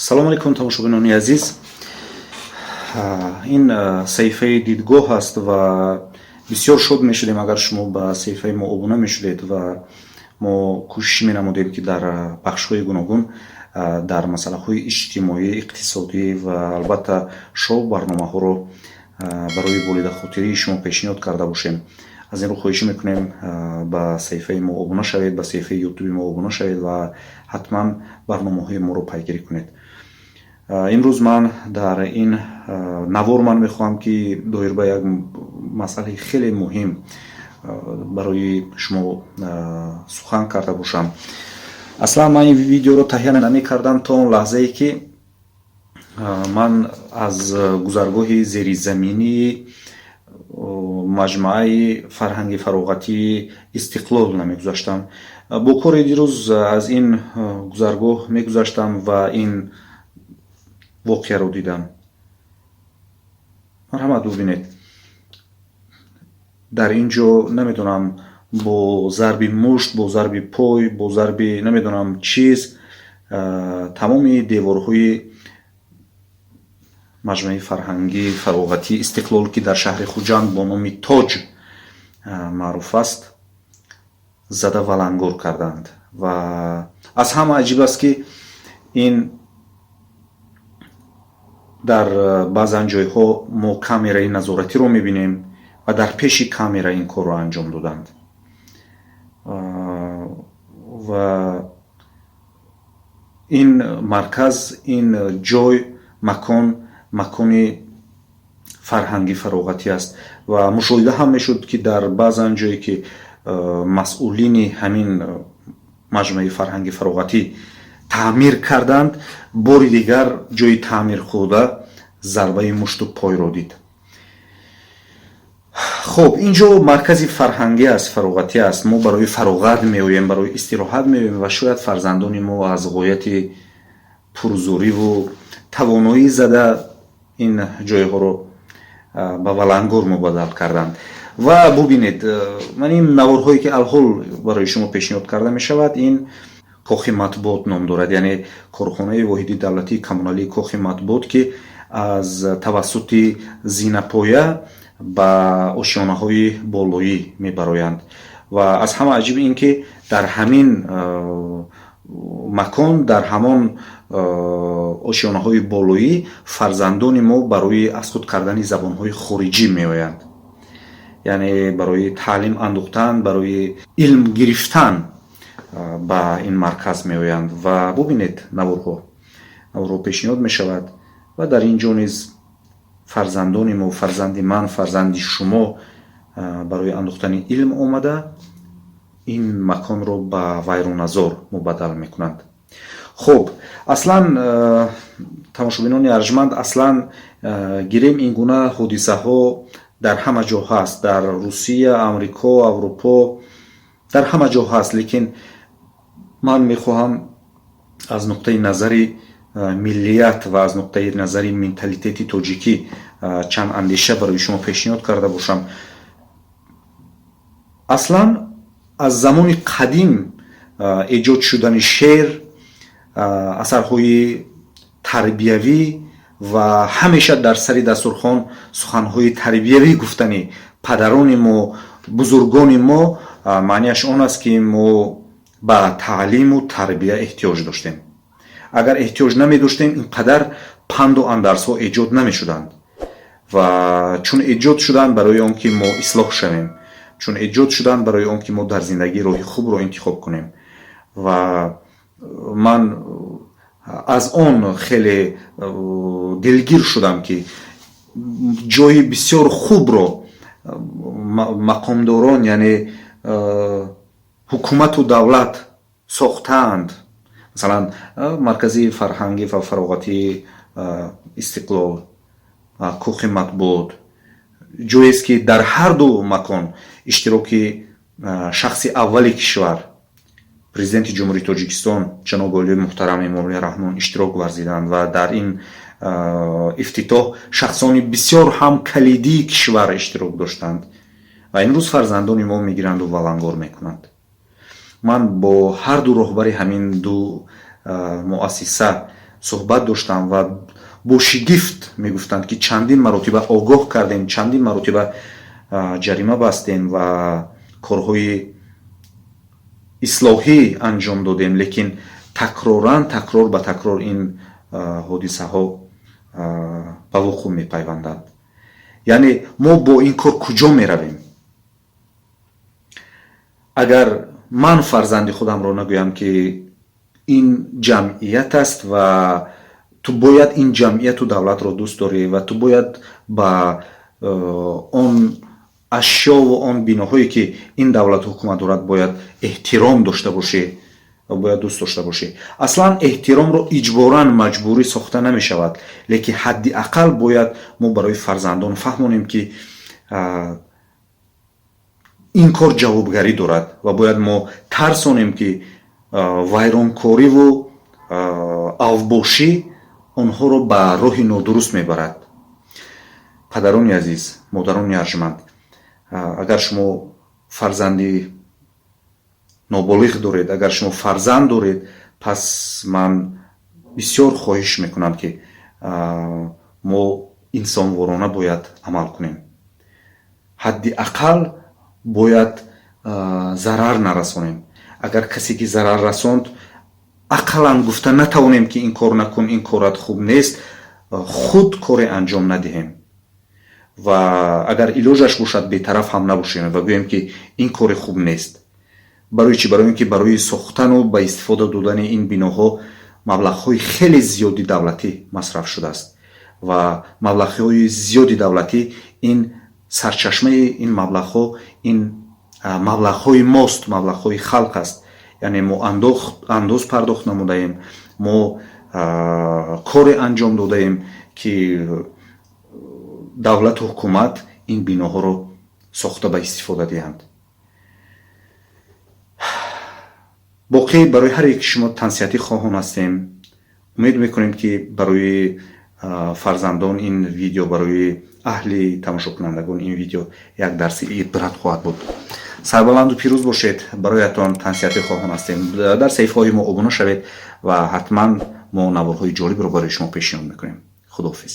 салому алейкум тамошобинони азиз. Ин саҳифаи дидгоҳ аст ва бисёр шуд мешудем агар шумо ба саҳифаи мо обуна мешудед ва мо кӯшиш менамудем ки дар бахшҳои гуногун дар масъалаҳои иҷтимоӣ, иқтисодӣ ва албатта шоу барномаҳоро барои волидахотирии шумо пешниҳод карда бошем. аз ин рӯ хоҳишӣ мекунем ба саҳифаи мо обуна шавед, ба саҳифаи ютуби мо обуна шавед ва ҳатман барномаҳои моро пайгирӣ кунед. имрӯз ман дар ин навор мехоҳам ки доир ба як масъалаи хеле муҳим барои шумо сухан карда бошам. аслан ман ин видеоро таҳия намекардам то он лаҳзае ки ман аз гузаргоҳи зеризаминии маҷмӯаи фарҳанги фароғатии истиқлол намегузаштам. бо кори дирӯз аз ин гузаргоҳ мегузаштам ва ин воқеаро дидам. марҳамат бубинед, дар ин ҷо намедонам бо зарби мушт, бо зарби пой, бо зарби намедонам чиз тамоми деворҳои маҷмӯаи фарҳангии фароғатии истиқлол ки дар шаҳри хуҷанд бо номи тоҷ маъруф аст, зада валангор карданд. ва аз ҳама аҷиб аст ки ин дар баъзан ҷойҳо мо камераи назоратиро мебинем ва дар пеши камера ин корро анҷом доданд. ва ин марказ, ин ҷой, макони фарҳанги фароғатӣ аст ва мушоҳида ҳам мешуд ки дар баъзан ҷое ки масъулини ҳамин маҷмӯаи фарҳанги фароғатӣ таъмир карданд, бори дигар ҷои таъмирхӯрда зарбаи мушту пойро дид. хуб, ин ҷо маркази фарҳангӣ аст, фароғатӣ аст. мо барои фароғат меоем, барои истироҳат меоем ва шояд фарзандони мо аз ғояти пурзориву тавоноӣ зада ин ҷойҳоро ба валангор мубаддал карданд. ва бубинед, ман ин наворҳое ки алҳол барои шумо пешниҳод карда мешавад, ин кохи матбуот ном дорад, яъне корхонаи воҳиди давлатии коммуналии кохи матбуот ки аз тавассути зинапоя ба ошёнаҳои болоӣ мебароянд. ва аз ҳама аҷиб ин ки дар ҳамин макон, дар ҳамон ошёнаҳои болоӣ фарзандони мо барои аз худ кардани забонҳои хориҷӣ меоянд, яъне барои таълим андохтан, барои илм гирифтан ба ин марказ меоянд. ва бубинед, наворҳо пешниҳод мешавад ва дар ин ҷо низ фарзандони мо, фарзанди ман, фарзанди шумо барои андохтани илм омада ин маконро ба вайроназор мубаддал мекунанд. хуб, аслан тамошобинони арҷманд, аслан гирем ин гуна ҳодисаҳо дар ҳама ҷо ҳаст, дар русия, амрико, аврупо, дар ҳама ҷо ҳаст. лекин ман мехоҳам аз нуқтаи назари миллият ва аз нуқтаи назари менталитети тоҷикӣ чанд андеша барои шумо пешниҳод карда бошам. аслан аз замони қадим эҷод шудани шеър, асарҳои тарбиявӣ ва ҳамеша дар сари дастурхон суханҳои тарбиявӣ гуфтани падарони мо, бузургони мо, маънияш он аст ки мо ба таълиму тарбия эҳтиёҷ доштем. агар эҳтиёҷ намедоштем, инқадар панду андарсҳо эҷод намешуданд. ва чун эҷод шуданд барои он ки мо ислоҳ шавем, чун эҷод шуданд барои он ки мо дар зиндагӣ роҳи хубро интихоб кунем. ва ман аз он хеле дилгир шудам ки ҷои бисёр хубро мақомдорон, яъне ҳукумату давлат сохтаанд. масалан маркази фарҳангӣ ва фароғатии истиқлол, кӯхи матбуот, ҷоест ки дар ҳар ду макон иштироки шахси аввали кишвар, президенти ҷумҳурии Тоҷикистон ҷаноб олии муҳтарам Эмомалӣ Раҳмон иштирок варзиданд ва дар ин ифтитоҳ шахсони бисёр ҳам калидии кишвар иштирок доштанд ва имрӯз фарзандони мо мегиранду валангор мекунанд. ман бо ҳар ду роҳбари ҳамин ду муассиса суҳбат доштам ва бо шигифт мегуфтанд ки чандин маротиба огоҳ кардем, чандин маротиба ҷарима бастем ва корҳои ислоҳӣ анҷом додем, лекин такрор ба такрор ин ҳодисаҳо ба вуқӯъ мепайванданд. яъне мо бо ин кор куҷо меравем? агар ман фарзанди худамро нагӯям ки ин ҷамъият аст ва ту бояд ин ҷамъияту давлатро дӯст дорӣ ва ту бояд ба он ашёву он биноҳое ки ин давлату ҳукумат дорад бояд эҳтиром дошта бошӣ ва бояд дӯст дошта бошӣ. Аслан эҳтиромро иҷборан маҷбурӣ сохта намешавад, лекин ҳадди ақал бояд мо барои фарзандон фаҳмонем ки ин кор ҷавобгарӣ дорад ва бояд мо тарсонем ки вайронкориву авбошӣ онҳоро ба роҳи нодуруст мебарад. падарони азиз, модарони арҷманд, агар шумо фарзанди ноболиғ доред, агар шумо фарзанд доред, пас ман бисёр хоҳиш мекунам ки мо инсонворона бояд амал кунем. ҳадди ақал бояд зарар нарасонем. агар касе ки зарар расонд ақалан гуфта натавонем ки ин кор накун, ин корат хуб нест, худ коре анҷом надиҳем ва агар илоҷаш бошад бетараф ҳам набошем ва гӯем ки ин кори хуб нест. барои чӣ? Барои ин ки барои сохтану ба истифода додани ин биноҳо маблағҳои хеле зиёди давлатӣ масраф шудааст ва маблағҳои зиёди давлатӣ ин сарчашмаи ин маблағҳо ин маблағҳои мост, маблағҳои халқ аст. яъне мо андоз пардохт намудаем, мо коре анҷом додаем ки давлату ҳукумат ин биноҳоро сохта ба истифода диҳанд. боқӣ барои ҳар яки шумо тансиҳатӣ хоҳон ҳастем. умед мекунем ки барои фарзандон ин видео, барои аҳли тамошокунандагон ин видео як дарси ибрат хоҳад буд. сарбаланду пирӯз бошед. бароятон тансиҳатӣ хоҳон ҳастем. дар саҳифаҳои мо обуна шавед ва ҳатман мо наворҳои ҷолибро барои шумо пешниҳод мекунем. худоҳофиз.